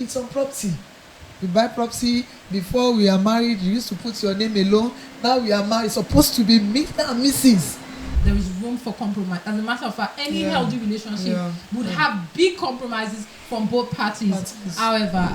It's on property. We buy property. Before we are married, you used to put your name alone. Now we are married. It's supposed to be Mr. and Mrs. There is room for compromise. As a matter of fact, any healthy relationship would have big compromises from both parties. However,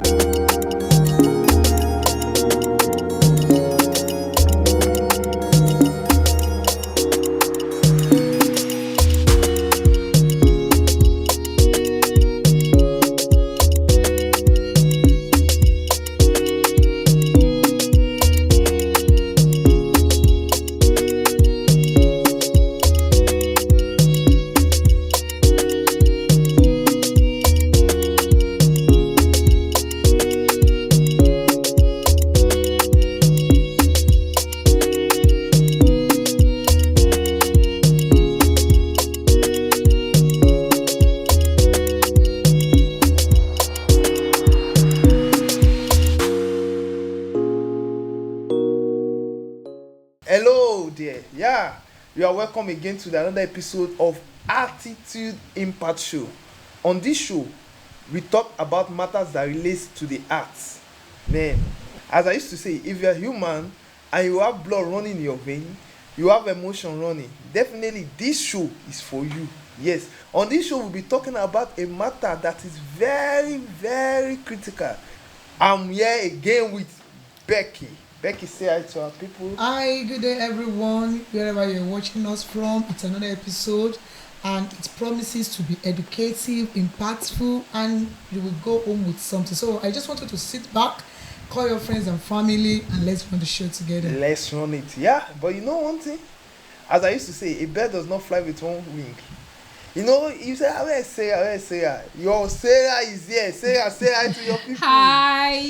Hello there. Yeah, you are welcome again to another episode of Heartitude Impact Show. On this show, we talk about matters that relates to the arts. Man, as I used to say, if you're human and you have blood running in your vein, you have emotion running, definitely this show is for you. Yes, on this show we'll be talking about a matter that is very, very critical. I'm here again with Becky. Becky, say hi to our people. Hi, good day everyone, wherever you're watching us from. It's another episode and it promises to be educative, impactful, and you will go home with something. So I just wanted to sit back, call your friends and family, and let's run the show together. Let's run it. Yeah, but you know one thing? As I used to say, a bird does not fly with one wing. You know, you say, where's Sarah? Your Sarah is here. Sarah, say hi to your people. hi,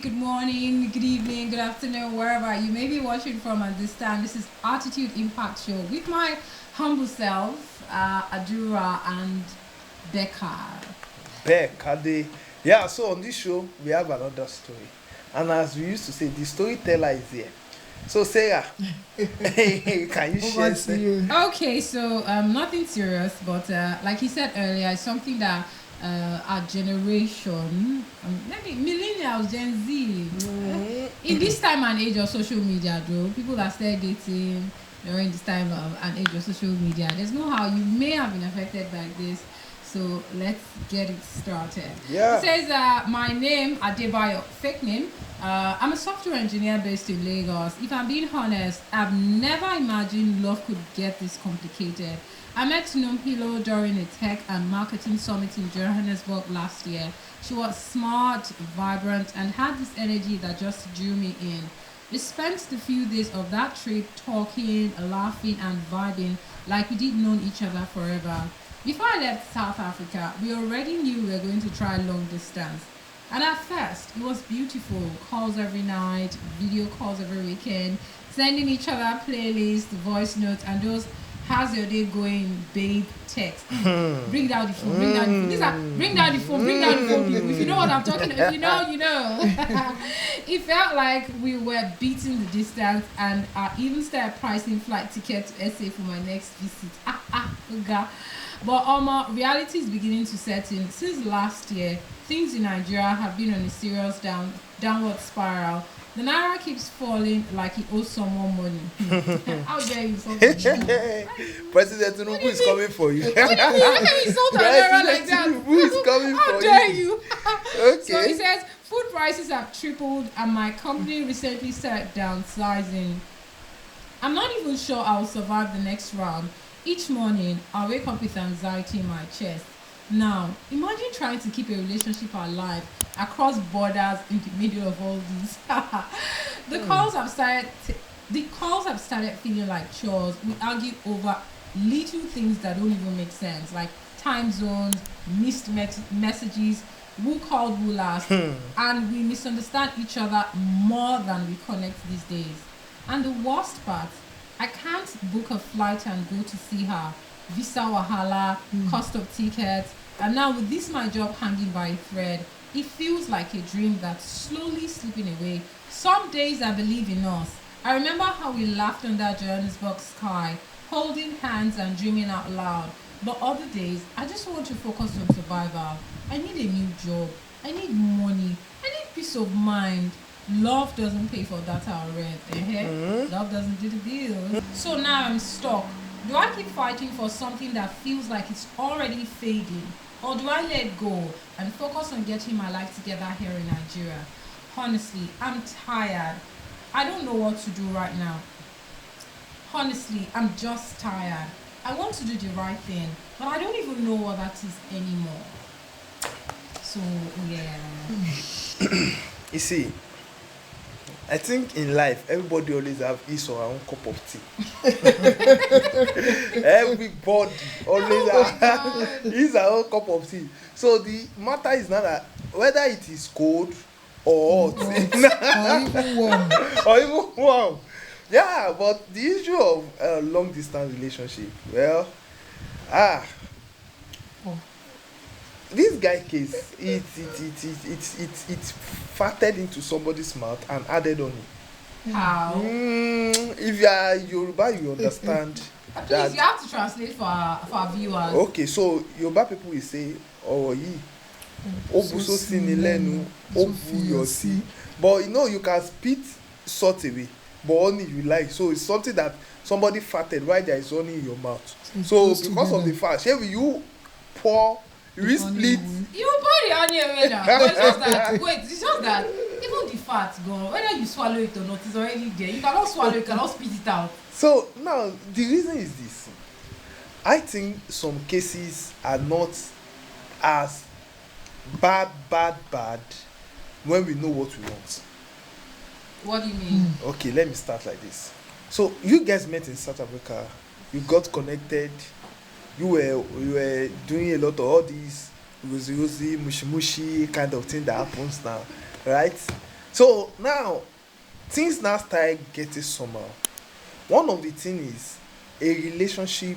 good morning, good evening, good afternoon, wherever you may be watching from at this time. This is Heartitude Impact Show with my humble self, Adura and Becca. Yeah, so on this show, we have another story. And as we used to say, the storyteller is here. So Sarah, can you share something? Okay, so nothing serious, but like you said earlier, it's something that our generation, maybe millennials, Gen Z, in this time and age of social media, though, people that start dating during this time of and age of social media, there's no how you may have been affected by this. So let's get it started. Yeah. It says my name, Adebayo, fake name. I'm a software engineer based in Lagos. If I'm being honest, I've never imagined love could get this complicated. I met Numpilo during a tech and marketing summit in Johannesburg last year. She was smart, vibrant, and had this energy that just drew me in. We spent the few days of that trip talking, laughing, and vibing like we didn't know each other forever. Before I left South Africa, we already knew we were going to try long distance. And at first, it was beautiful. Calls every night, video calls every weekend, sending each other playlists, voice notes, and those "how's your day going, babe" texts. Bring down the phone, bring down the phone. These are bring down the phone, bring down the phone. If you know what I'm talking about, if you know, you know. It felt like we were beating the distance, and I even started pricing flight tickets to SA for my next visit. But reality is beginning to set in. Since last year, things in Nigeria have been on a serious downward spiral. The naira keeps falling like it owes someone money. How dare you insult me? President Tinubu is coming for you. What do you mean? How can you insult a naira like that? Tinubu is coming for you. How dare you? Okay. So he says food prices have tripled and my company recently started downsizing. I'm not even sure I'll survive the next round. Each morning, I wake up with anxiety in my chest. Now, imagine trying to keep a relationship alive across borders in the middle of all this. The calls have started feeling like chores. We argue over little things that don't even make sense, like time zones, missed messages, who called who last, and we misunderstand each other more than we connect these days. And the worst part, I can't book a flight and go to see her. Visa wahala, cost of tickets, and now with this my job hanging by a thread, it feels like a dream that's slowly slipping away. Some days I believe in us. I remember how we laughed under Johannesburg sky, holding hands and dreaming out loud. But other days, I just want to focus on survival. I need a new job, I need money. I need peace of mind. Love doesn't pay for data or rent. Love doesn't do the deal. So now I'm stuck. Do I keep fighting for something that feels like it's already fading? Or do I let go and focus on getting my life together here in Nigeria? Honestly, I'm tired. I don't know what to do right now. Honestly, I'm just tired. I want to do the right thing, but I don't even know what that is anymore. So, yeah. You see, I think in life, everybody always have his or her own cup of tea. Everybody always have his or her own cup of tea. So the matter is not that whether it is cold or hot, or even warm. or even warm. Yeah, but the issue of long distance relationship, well, this guy case, it farted into somebody's mouth and added on it. How? If you are Yoruba, you understand. Please, you have to translate for our viewers. Okay, so Yoruba people will say, "Oh, ye, obuso sini lenu, obu yosi." But you know, you can spit salt away, but only you like. So it's something that somebody farted while there is honey in your mouth. So because of the fart, shall you pour? You split. You pour the onion away now. But it's just that. Wait, it's just that even the fat gone. Whether you swallow it or not, it's already there. You cannot swallow it, you cannot spit it out. So now the reason is this. I think some cases are not as bad when we know what we want. What do you mean? Okay, let me start like this. So you guys met in South Africa. You got connected. You were doing a lot of all these rosy, mushy kind of thing that happens now, right? So now things now start getting somehow. One of the things is a relationship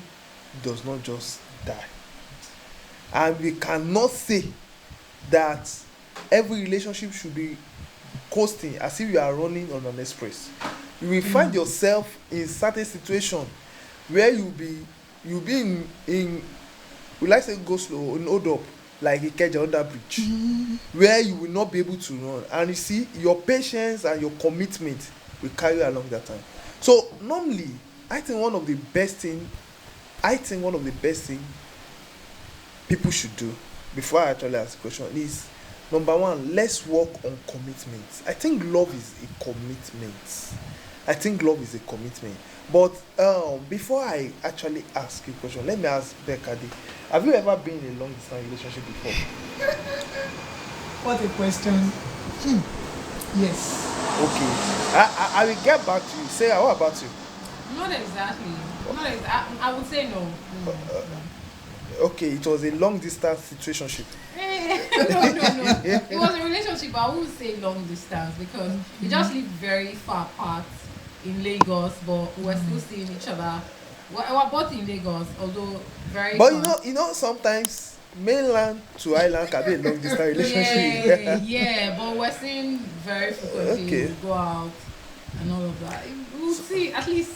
does not just die, and we cannot say that every relationship should be coasting as if you are running on an express. You will find yourself in certain situation where you'll be in will I say go slow in hold up like Ikeja under bridge, where you will not be able to run, and you see your patience and your commitment will carry you along that time. So normally I think one of the best thing people should do before I actually ask the question is, number one, let's work on commitment. I think love is a commitment. But before I actually ask you a question, let me ask Becca, have you ever been in a long distance relationship before? What a question. Yes. Okay. I will get back to you. Say, what about you? Not exactly. I would say no. Okay, it was a long distance situationship. No. It was a relationship, but I wouldn't say long distance because we just live very far apart in Lagos, but we're still seeing each other. We're both in Lagos, although very But far. you know sometimes mainland to island can be a long distance relationship. Yeah, but we're seeing very frequently. Okay. We go out and all of that. We'll see at least.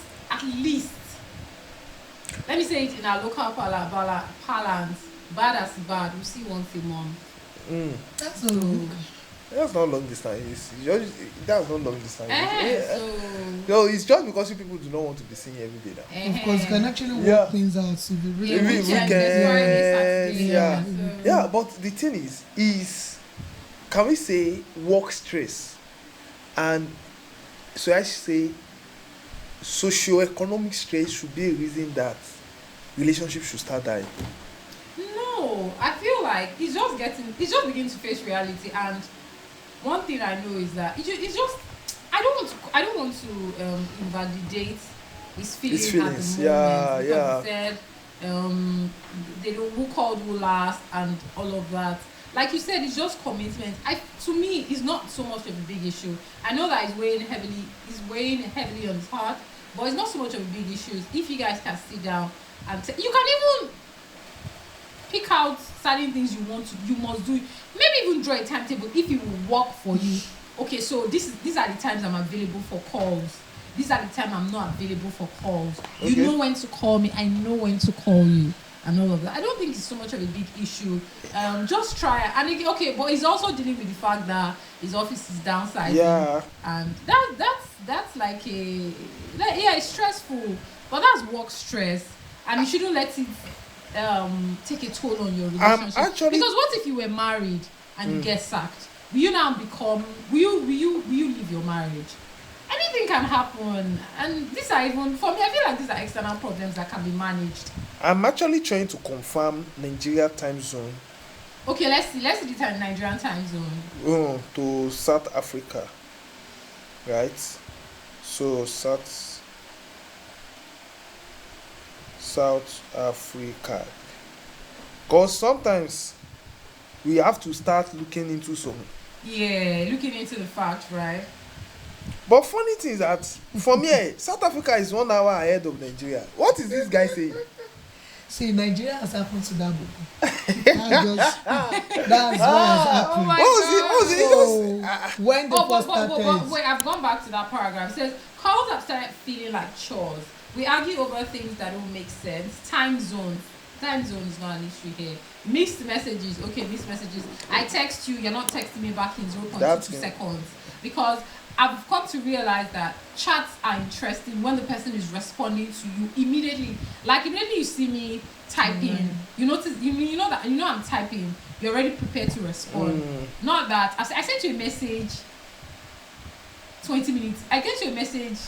Let me say it in our local parlance. Bad as bad. We see once a month. That's so good. That's not long distance. That's not long distance. So it's just because you people do not want to be seen every day now. Of course, you can actually work things out. So be really Every weekend, weekend, yeah. Yeah, but the thing is, can we say work stress, and so I say socio-economic stress should be a reason that relationship should start dying? No, I feel like it's just beginning to face reality. And one thing I know is that it's just I don't want to invalidate his feelings at the moment. Yeah. He said they don't who called who last and all of that. Like you said, it's just commitment. To me, it's not so much of a big issue. I know that he's weighing heavily on his heart, but it's not so much of a big issue. If you guys can sit down and you can even pick out certain things you must do. Maybe even draw a timetable if it will work for you. Okay, so these are the times I'm available for calls. These are the times I'm not available for calls. Okay. You know when to call me. I know when to call you. and all of that. I don't think it's so much of a big issue. Just try it. And okay, but he's also dealing with the fact that his office is downsizing. Yeah. And that's like it's stressful. But that's work stress. And you shouldn't let it take a toll on your relationship. Because what if you were married and you get sacked? Will you now become will you leave your marriage? Anything can happen, and these are even for me. I feel like these are external problems that can be managed. I'm actually trying to confirm Nigeria time zone. Okay, let's see the Nigerian time zone. To South Africa, right? So South Africa. Because sometimes we have to start looking into some. Yeah, looking into the fact, right? But funny thing is that for me, South Africa is 1 hour ahead of Nigeria. What is this guy saying? See, Nigeria has happened to that book. That's what has happened. Oh What was it? So, when the first started, but wait, I've gone back to that paragraph. It says, calls have started feeling like chores. We argue over things that don't make sense. Time zone is not an issue here. Mixed messages. Okay, mixed messages. I text you, you're not texting me back in 0.2 seconds. Because I've come to realize that chats are interesting when the person is responding to you immediately. Like immediately you see me typing, you know I'm typing, you're already prepared to respond. Not that I sent you a message 20 minutes. I get you a message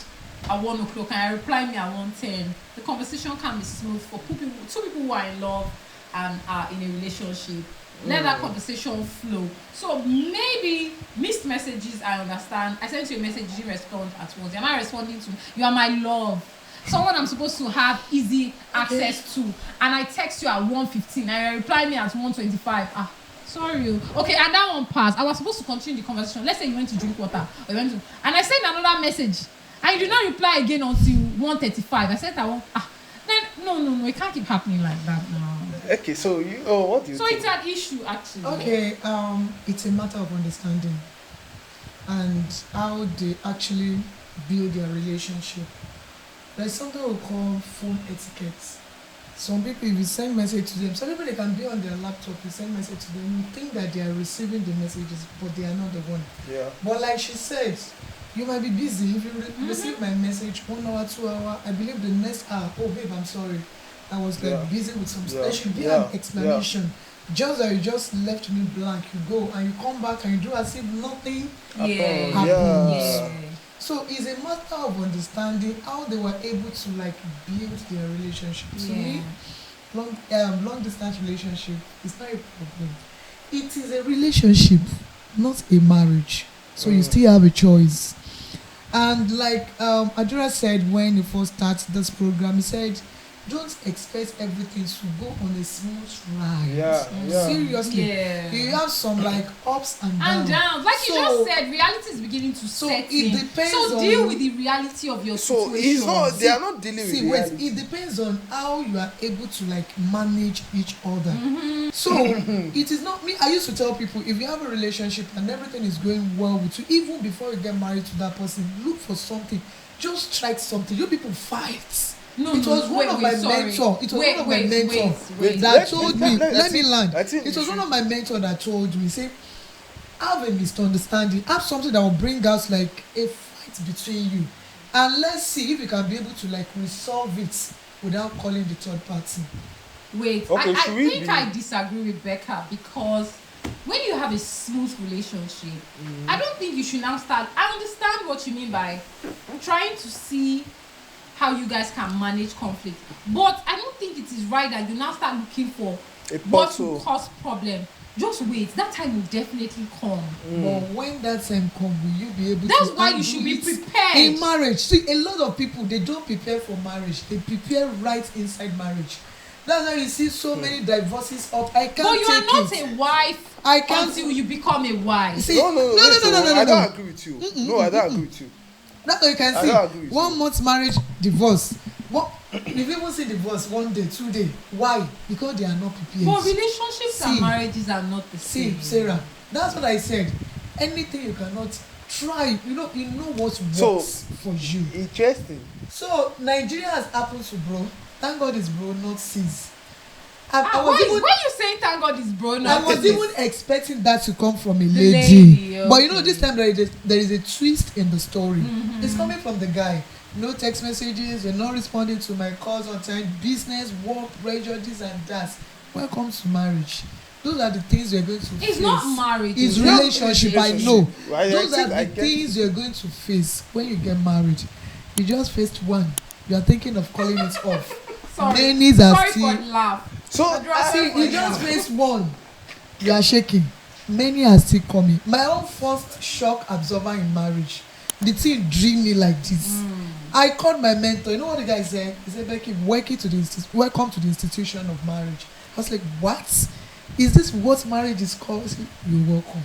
at 1 o'clock and I reply me at 1:10. The conversation can be smooth for two people who are in love and are in a relationship. Let that conversation flow. So maybe missed messages, I understand. I sent you a message, you didn't respond at once. Am I responding to? You are my love. Someone I'm supposed to have easy access to. And I text you at 1:15 and you reply me at 1:25. Sorry. Okay, and that one passed. I was supposed to continue the conversation. Let's say you went to drink water. Or you went to, and I sent another message. And you did not reply again until 1:35. I said I won't. Then no, it can't keep happening like that now. Okay, so what do you think? It's an issue actually. Okay, it's a matter of understanding and how they actually build their relationship. There's something we call phone etiquette. Some people, if you send message to them, some people they can be on their laptop, you send message to them, you think that they are receiving the messages, but they are not the one. Yeah. But like she said, you might be busy. If you receive my message 1 hour, 2 hour, I believe the next hour, oh babe, I'm sorry, I was busy with some stuff. There should be an explanation. Just that you just left me blank, you go and you come back and you do as if nothing happens. Yeah. So it's a matter of understanding how they were able to like build their relationship. To me, long distance relationship is not a problem. It is a relationship, not a marriage. So you still have a choice. And like Adura said when he first started this program, he said, don't expect everything to go on a smooth ride. Seriously. You have some like ups and downs. Like you just said, reality is beginning to set in. It depends so deal with the reality of your situation. They are not dealing with reality. It depends on how you are able to like manage each other. So it is not me. I used to tell people, if you have a relationship and everything is going well with you, even before you get married to that person, look for something. Just strike something. You people fight. It was one of my mentors that told me, let me land. It was one of my mentors that told me, say, have a misunderstanding, have something that will bring us like a fight between you. And let's see if you can be able to like resolve it without calling the third party. Wait, okay, I think I disagree with Becca because when you have a smooth relationship, I don't think you should now start. I understand what you mean by trying to see how you guys can manage conflict, but I don't think it is right that you now start looking for what will cause problem. Just wait, that time will definitely come. But when that time comes, will you be able That's why you should be prepared. In marriage, see, a lot of people, they don't prepare for marriage. They prepare right inside marriage. That's why you see so many divorces up. I can't take it. But you are not a wife until you become a wife. See, no, I don't agree with you. No, I don't agree with you. That's what you can see. 1 month marriage, divorce. If you even see divorce 1 day, 2 days, why? Because they are not prepared. But relationships and marriages are not the same. See, Sarah, that's what I said. Anything you cannot try, you know what works for you. Interesting. So Nigeria has happened to bro. Thank God it's bro, not sis. I was even why you saying thank God is grown I up? was even expecting that to come from a lady. lady, But you know, okay. this time there is a twist in the story. It's coming from the guy. No text messages, you're not responding to my calls on time, business, work, pressure, this and that. Welcome to marriage. Those are the things you're going to face. It's not marriage. It's though. relationship, I know. I Those are think the things you're going to face when you get married. You just faced one. You are thinking of calling it off. Sorry. Many are Sorry still. for the laugh. So See, you just faced one. You are shaking. Many are still coming. My own first shock absorber in marriage. The thing drew me like this. I called my mentor. You know what the guy said? He said, Becky, welcome to the institution of marriage. I was like, what? Is this what marriage is called? He said, you're welcome.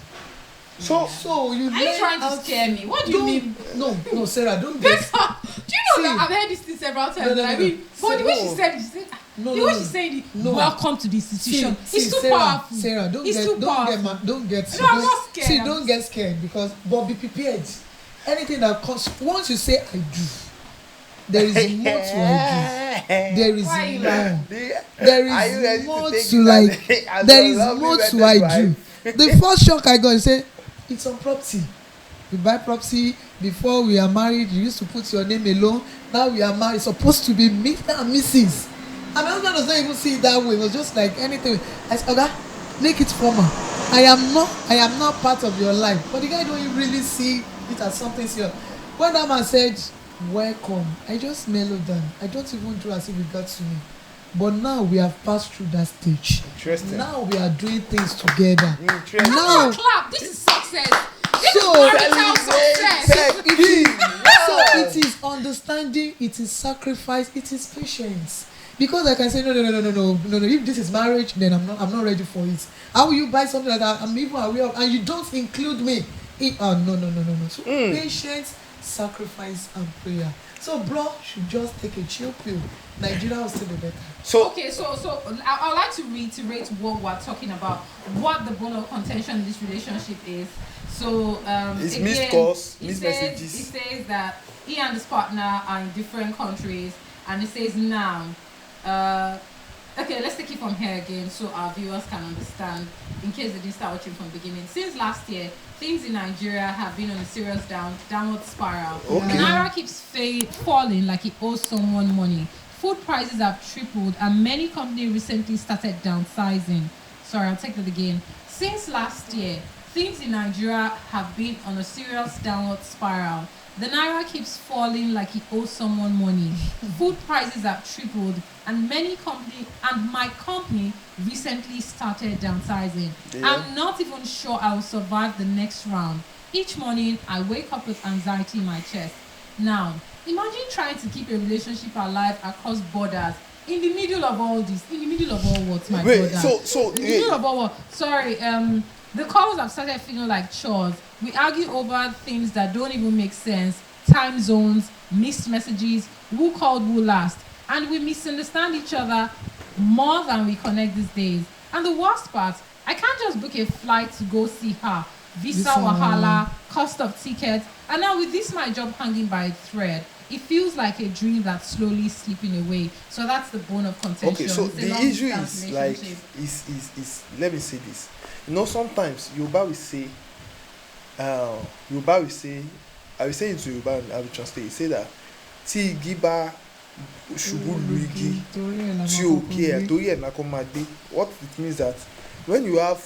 So you Are you trying to scare me? What do you mean? No, Sarah, don't Do you get. know that I've heard this thing several times? No. I mean, but the way she said it, No, the way she said it, No. welcome to the institution. It's too Sarah, powerful. Sarah, don't It's too powerful. get. No, I'm not scared. See, don't get scared but be prepared. Anything that comes, once you say I do, there is more to I do. There is Why you more. There Are you ready is more take to it like. as There a is lovely more to wedding I do. wife? The first shock I got, he said, it's on property. We buy property before we are married. You used to put your name alone. Now we are married. It's supposed to be Mr. and Mrs. And my husband does not even see it that way. It was just like anything. I said, okay, make it formal. I am not part of your life. But the guy don't even really see it as something serious. When that man said, welcome, I just mellowed down. I don't even do as if it got to me. But now we have passed through that stage. Interesting. Now we are doing things together. Interesting. Now, Clap. This is success. This So- is marital success. so it is understanding, it is sacrifice, it is patience. Because I can say no. If this is marriage, then I'm not ready for it. How will you buy something that I'm even aware of, and you don't include me? No. So patience, sacrifice, and prayer. So bro should just take a chill pill. Nigeria will still be better. So Okay, so I'd like to reiterate what we're talking about, what the bone of contention in this relationship is. So it's again, missed calls, it missed says, messages. it says that he and his partner are in different countries, and it says now. Okay, let's take it from here again so our viewers can understand, in case they didn't start watching from the beginning. Since last year, things in Nigeria have been on a serious downward spiral. Okay. The naira keeps falling like it owes someone money. Food prices have tripled, and many companies recently started downsizing. Sorry, I'll take that again. Since last year, things in Nigeria have been on a serious downward spiral. The naira keeps falling like it owes someone money. Food prices have tripled, and my company recently started downsizing. Yeah. I'm not even sure I will survive the next round. Each morning, I wake up with anxiety in my chest. Now, imagine trying to keep a relationship alive across borders in the middle of all this. In the middle of all what, my wait, brother? so In the middle of all what? Sorry, the calls have started feeling like chores. We argue over things that don't even make sense. Time zones, missed messages, who called who last. And we misunderstand each other more than we connect these days. And the worst part, I can't just book a flight to go see her. Visa wahala, cost of tickets. And now with this my job hanging by a thread, it feels like a dream that's slowly slipping away. So that's the bone of contention. okay, so It's a the long issue distance is like relationship. is let me say this. You know, sometimes Yoruba will say, I will say into Yoruba and I will translate. Say that tí igi bá ṣubú lu igi tí ò kí ẹ̀ torí ẹ̀ náà kó máa gbé. What it means that when you have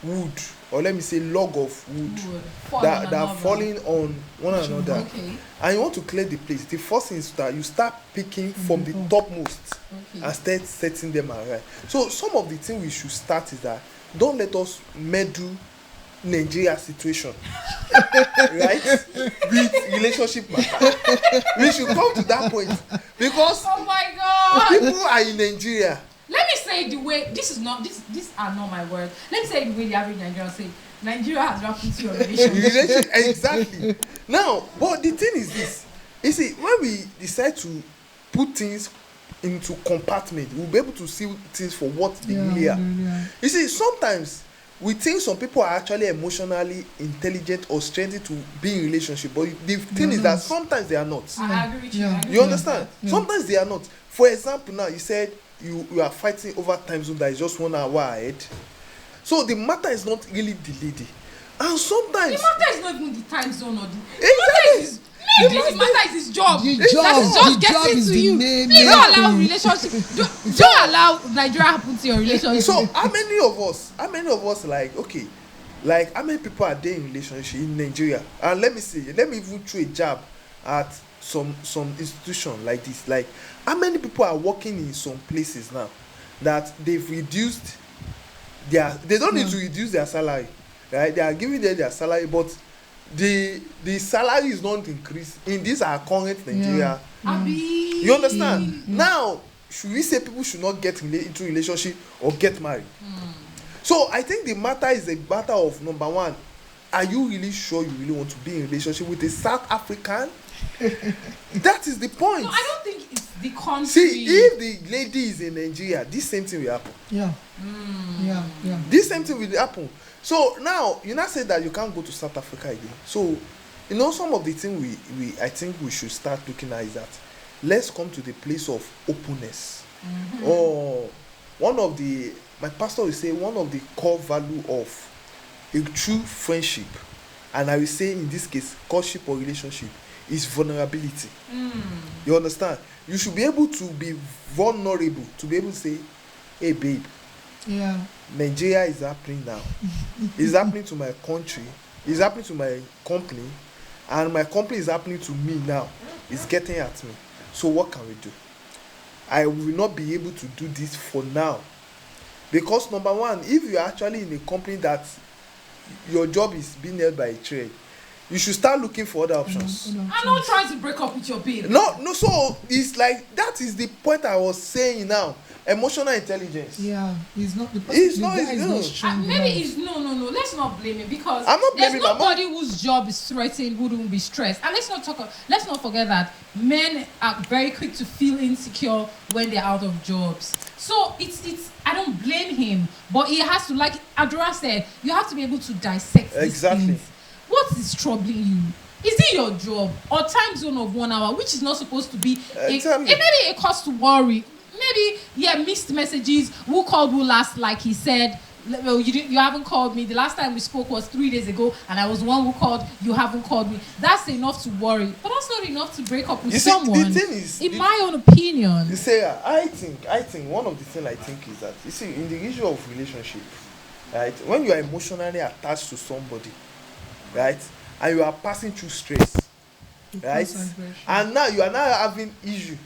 wood, or let me say log of wood that are falling on one another, Okay. and you want to clear the place, the first thing is that you start picking from the topmost Okay. and start setting them aright. So some of the things we should start is that don't let us meddle Nigeria situation right with relationship matter. We should come to that point because Oh my God! people are in Nigeria. Let me say it the way these are not my words. Let me say it the way the average Nigerian say. Nigeria has wrapped into your relationship. Exactly. Now, but the thing is this. You see, when we decide to put things into compartment, we'll be able to see things for what they really are. You see, sometimes we think some people are actually emotionally intelligent or strengthened to be in relationship, but the thing is that sometimes they are not. I agree with you. Yeah. I agree You with understand? Yeah. Sometimes they are not. For example, now you said you are fighting over time zone that is just 1 hour ahead. So the matter is not really the lady, and sometimes The matter is not even the time zone or the exactly. the matter is his job. The That job, is just the job getting is to the you. main Please don't allow thing. relationship. Don't allow Nigeria happen to your relationship. So how many of us like, okay, like how many people are there in relationship in Nigeria? And let me even throw a jab at some institution like this. Like how many people are working in some places now that they've reduced they don't need to reduce their salary, right? They are giving them their salary, but the salary is not increased in this our current Nigeria. You understand? Now should we say people should not get into relationship or get married? So I think the matter is a matter of, number one, are you really sure you really want to be in a relationship with a South African? That is the point. No, I don't think it's the country. See, if the lady is in Nigeria, this same thing will happen. Yeah. This same thing will happen. So now you now say that you can't go to South Africa again. So some of the things I think we should start looking at is that let's come to the place of openness. Or my pastor will say one of the core value of a true friendship, and I will say in this case courtship or relationship, is vulnerability. You understand? You should be able to be vulnerable, to be able to say, hey babe, Nigeria is happening now. It's happening to my country, it's happening to my company, and my company is happening to me now. It's getting at me. So what can we do? I will not be able to do this for now, because number one, if you are actually in a company that your job is being held by a trade, you should start looking for other options. I'm not trying to break up with your babe. No, so it's like that is the point I was saying now. Emotional intelligence. He's not the person. It's the not, guy it's is no. not strong Maybe enough. it's no. Let's not blame him, because I'm not there's blaming him. nobody whose job is threatened who won't be stressed. And let's not forget that men are very quick to feel insecure when they're out of jobs. So it's I don't blame him, but he has to, like Adora said, you have to be able to dissect these things. What is troubling you? Is it your job or time zone of 1 hour, which is not supposed to be maybe a cause to worry? Maybe mixed messages. Who called who last? Like he said, well, you haven't called me. The last time we spoke was 3 days ago, and I was the one who called. You haven't called me. That's enough to worry, but that's not enough to break up with someone. The thing is, in my own opinion, you say, I think one of the things I think is that, you see, in the issue of relationship, right, when you are emotionally attached to somebody, right, and you are passing through stress, right, and now you are now having issue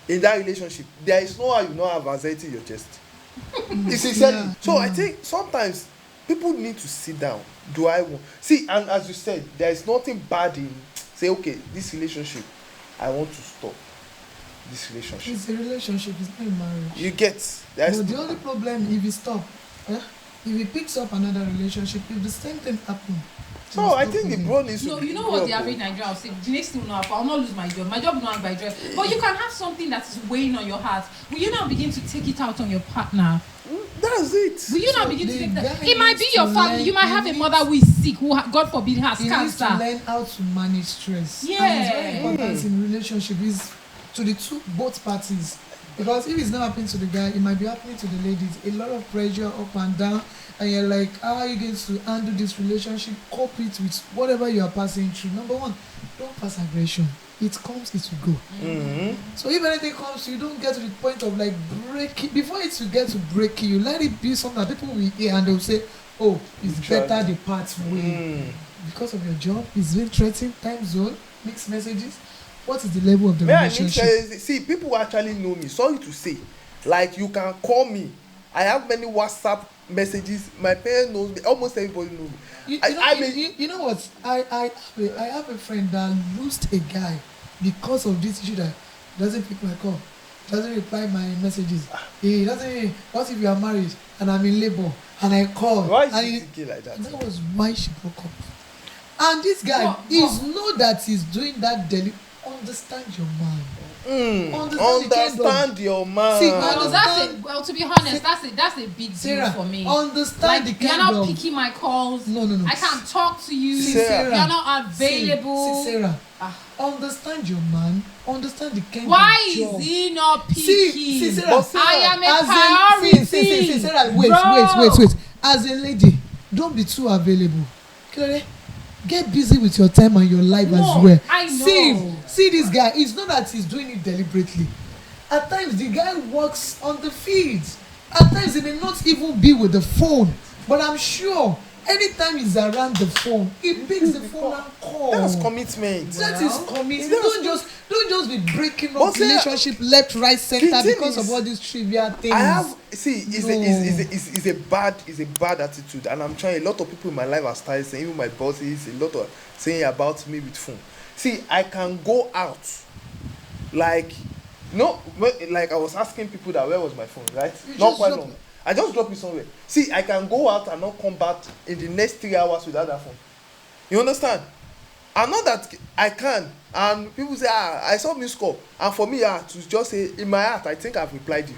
in that relationship, there is no how you not have anxiety in your chest. So I think sometimes people need to sit down. Do I want and as you said, there is nothing bad in say, okay, this relationship, I want to stop this relationship. It's a relationship, it's not a marriage. You get But the only problem, if you stop, if he picks up another relationship, if the same thing happen. So I think the bro needs to. No, you know what the average Nigerian will say? The next thing will not happen. I'll not lose my job. My job will not by joy. But you can have something that is weighing on your heart. Will you now begin to take it out on your partner? That's it. Will you now begin to take that? It might be your family. You might have a mother who is sick, who God forbid has He needs to cancer. learn how to manage stress. Yeah. And it's very important in relationship is to the both parties. Because if it's not happening to the guy, it might be happening to the ladies. A lot of pressure up and down, and you're like, how are you going to handle this relationship? Cope it with whatever you are passing through. Number one, don't pass aggression. It comes, it will go. So if anything comes, you don't get to the point of like breaking. Before it will get to breaking, you let it be something that people will hear and they'll say, oh, it's better the part way. Because of your job, it's being threatened, time zone, mixed messages. What is the level of the relationship? See, people actually know me. Sorry to say, like you can call me. I have many WhatsApp messages. My parents knows me. Almost everybody knows me. You know what? I have a friend that lost a guy because of this issue that doesn't pick my call, doesn't reply my messages. He doesn't. What if you are married and I'm in labor and I call? Why is he thinking like that? That was why she broke up. And this guy is know that he's doing that. Understand your man. Understand your man. See, Well, to be honest, that's a big deal Sarah, for me. understand Like, the you're kind not of picking my calls. No. I can't talk to you. Sarah. You're not available. See, Sarah, understand your man. Understand the kind Why of job. is he not picking? See, Sarah, I am a as priority. See, Sarah, wait. As a lady, don't be too available. Okay? Get busy with your time and your life as well. I know. See this guy. It's not that he's doing it deliberately. At times, the guy works on the fields. At times, he may not even be with the phone. But I'm sure anytime he's around the phone, he picks the phone and calls. That's commitment. That is commitment. Don't just be breaking up relationship left, right, center because of all these trivial things. It's a bad attitude, and I'm trying. A lot of people in my life are started saying, even my bosses, a lot of saying about me with phone. See, I can go out, like I was asking people that where was my phone, right? Not quite long. I just drop it somewhere. See, I can go out and not come back in the next 3 hours without that phone. You understand? I know that I can, and people say, I saw missed call, and for me, to just say in my heart, I think I've replied you.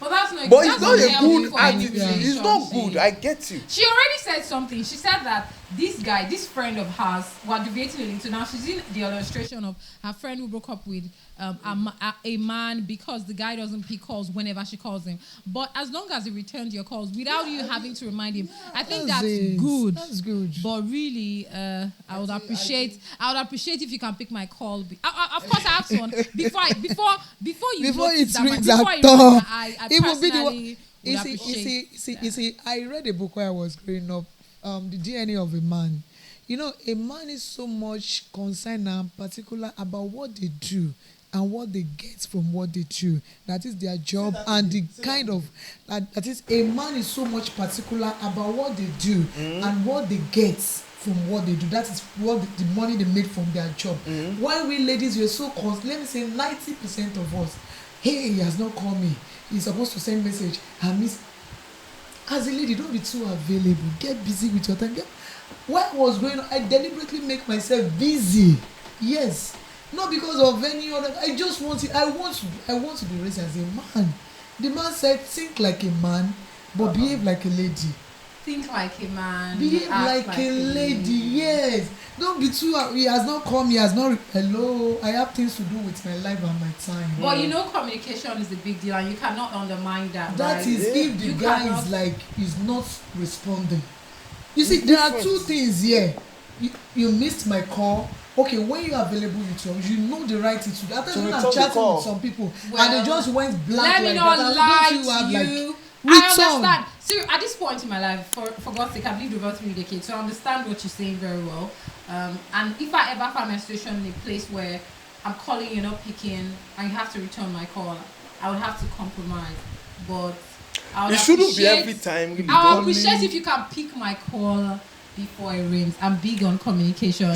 But that's not. But that's it's not a good attitude. attitude. It's not good. I get you. She already said something. She said that this friend of hers, we're debating a little now. She's in the illustration of her friend who broke up with a man because the guy doesn't pick calls whenever she calls him. But as long as he returned your calls without you having to remind him, I think that's good. That's good. But really, I would appreciate if you can pick my call. Of course, I have to. Before you notice that rings before at you all. know, I personally would appreciate. You see, I read a book when I was growing up, The DNA of a Man. You know, a man is so much concerned and particular about what they do and what they get from what they do. That is their job and the kind of that is a man is so much particular about what they do and what they get from what they do. That is what the money they made from their job. While we ladies, we're so let me say 90% of us, hey, he has not called me. He's supposed to send message. I miss. As a lady, don't be too available. Get busy with your time. What was going on? I deliberately make myself busy. Yes. Not because of any other. I just want it. I want to be raised as a man. The man said, think like a man, but behave like a lady. Think like a man. Behave like a lady. Yes. Don't be too. He has not come. He has not. Hello. I have things to do with my life and my time. But you know, communication is a big deal, and you cannot undermine that. That right? is if the guy is like is not responding. You see, there are two things here. You missed my call. Okay, when you're available, you know the right thing to do. After when I'm chatting with some people and they just went blank let me not lie to you. I understand. So at this point in my life, for God's sake, I've lived over 3 decades, so I understand what you're saying very well. And if I ever find my situation in a place where I'm calling, you're not picking, and you have to return my call, I would have to compromise. But it shouldn't be every time. Really. I would appreciate if you can pick my call before it rings. I'm big on communication,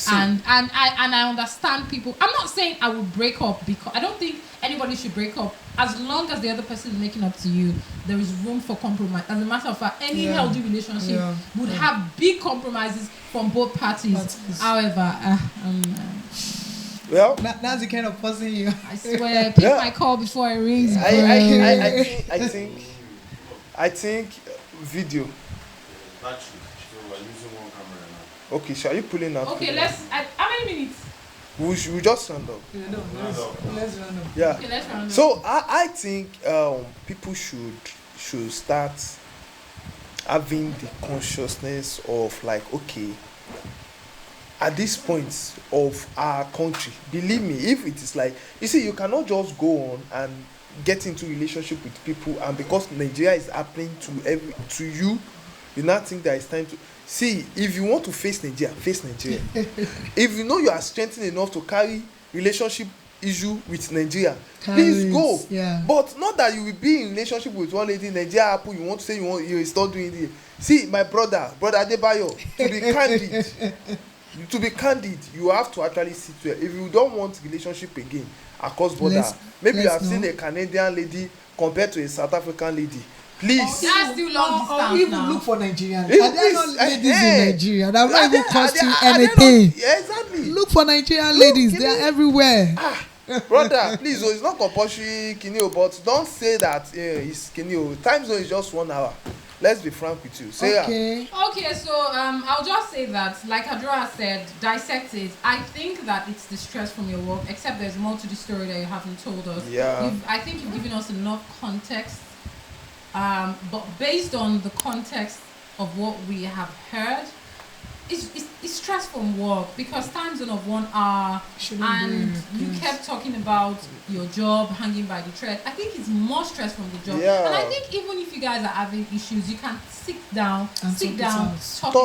and I understand people. I'm not saying I will break up, because I don't think anybody should break up. As long as the other person is making up to you, there is room for compromise. As a matter of fact, any healthy relationship would have big compromises from both parties. However, well, that's the kind of person you. I swear, pick my call before it rings. I think video. Battery. So we're using one camera now. Okay, shall you pulling out? Okay, how many minutes? We just round up. Let's round up. Yeah. Okay, let's round up. So I think people should start having the consciousness of like, okay, at this point of our country, believe me, if it is like, you see, you cannot just go on and get into relationship with people, and because Nigeria is happening to you now think that it's time to see. If you want to face Nigeria, if you know you are strengthened enough to carry relationship issue with Nigeria, please go. But not that you will be in relationship with one lady, Nigeria happen, you want to say you start doing it. See, my brother Adebayo, to be candid, you have to actually sit there. If you don't want relationship again across border, maybe you have seen a Canadian lady compared to a South African lady, please. That's still long distance. Or even now. look for Nigerian. Are there not ladies in Nigeria that will not even cost you anything? anything? Exactly. Look for Nigerian ladies. They are everywhere. Brother, please, oh, it's not compulsory kini o, but don't say that it's kini o. Time zone is just 1 hour. Let's be frank with you. Sarah. Okay, so I'll just say that, like Adora said, dissect it. I think that it's the stress from your work, except there's more to the story that you haven't told us. Yeah. I think you've given us enough context. But based on the context of what we have heard, it's stress from work, because time zone of 1 hour, and you kept talking about your job hanging by the thread. I think it's more stress from the job. Yeah. And I think even if you guys are having issues, you can sit down, talk it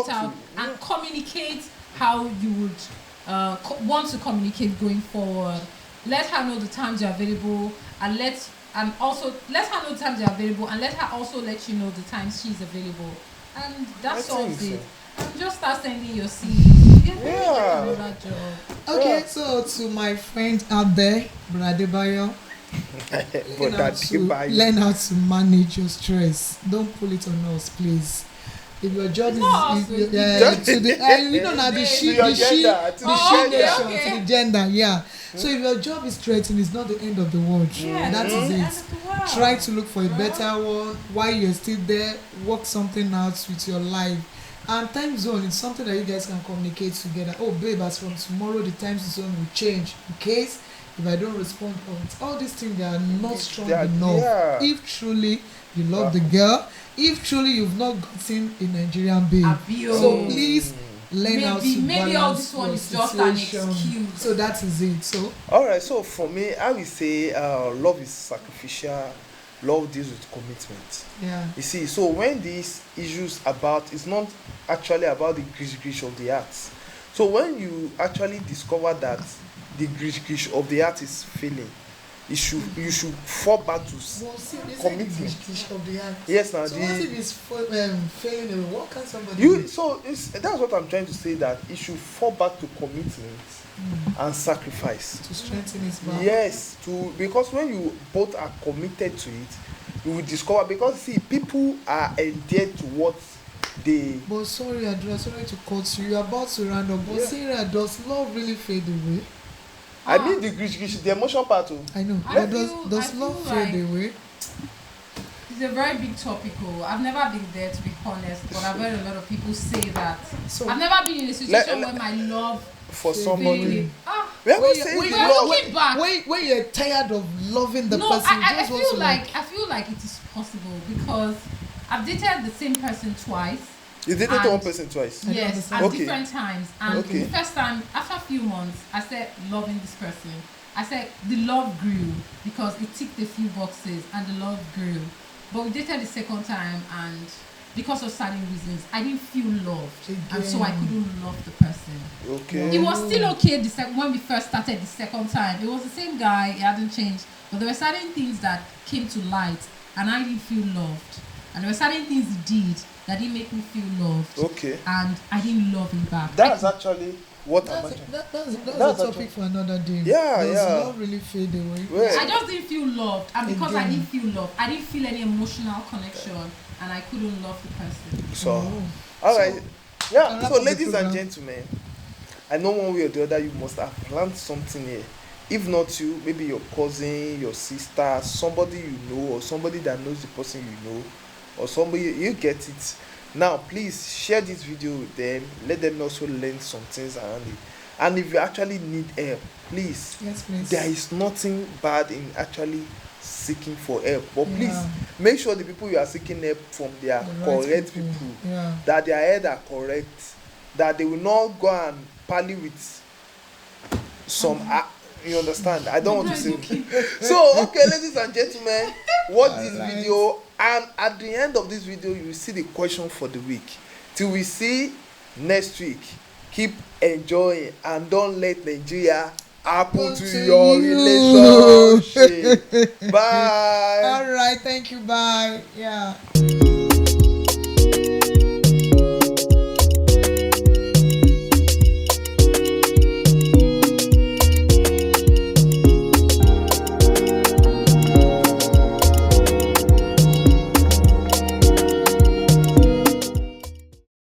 out, and communicate how you would want to communicate going forward. Let her know the times you're available, and let her know the times you're available, and let her also let you know the times she's available. And that's all it. And just start sending your CVs. Yeah. Another job. Okay, so to my friend out there, Brother Bayo, learn how to manage your stress. Don't pull it on us, please. If your job is to the gender, yeah. So if your job is threatened, it's not the end of the world. Yeah, that is it. Try to look for a better one while you're still there. Work something out with your life. And time zone is something that you guys can communicate together. Oh babe, as from tomorrow the time zone will change in case if I don't respond. All these things, they are not strong enough. Yeah. If truly you love the girl, if truly you've not gotten a Nigerian babe, so please learn how to balance all this one is just an excuse. So that is it. So alright, so for me, I will say love is sacrificial. Love deals with commitment. Yeah. You see, so when these issues it's not actually about the grish of the heart. So when you actually discover that the grish of the heart is failing, you should fall back to commitment. Of the heart. Yes, now. So what if it's failing? What can somebody do? So that's what I'm trying to say, that it should fall back to commitment and sacrifice to strengthen his back. Yes, because when you both are committed to it, you will discover, because see, people are endeared to what they. But sorry to cut you. You're about to round up. But Sarah, does love really fade away? I mean the emotion part too. I know. But does love fade away? It's a very big topic. I've never been there, to be honest, but I've heard a lot of people say that. So I've never been in a situation where my love for somebody. When you're tired of loving the person, I feel like it is possible, because I've dated the same person twice. You dated one person twice? Yes, at different times. And the first time, after a few months, I said loving this person. I said the love grew because it ticked a few boxes and the love grew. But we dated the second time, and because of certain reasons, I didn't feel loved. And so I couldn't love the person. Okay. It was still okay when we first started the second time. It was the same guy, it hadn't changed. But there were certain things that came to light and I didn't feel loved. And there were certain things he did that didn't make me feel loved. Okay. And I didn't love him back. That's actually what I'm That's a topic for another day. Yeah, Does love really fade away? Well, I just didn't feel loved. And because I didn't feel loved, I didn't feel any emotional connection. And I couldn't love the person. So, all right. So ladies and gentlemen, I know one way or the other you must have learned something here. If not you, maybe your cousin, your sister, somebody you know, or somebody that knows the person you know, or somebody, you get it. Now, please share this video with them. Let them also learn some things around it. And if you actually need help, please. Yes, please. There is nothing bad in actually seeking for help, but please make sure the people you are seeking help from, they are correct people. That their head are correct, that they will not go and parley with some you understand. I don't want to say so okay, ladies and gentlemen, watch this video, and at the end of this video you will see the question for the week. Till we see next week, keep enjoying and don't let Nigeria happen to your relationship. Bye. All right, thank you. Bye. Yeah.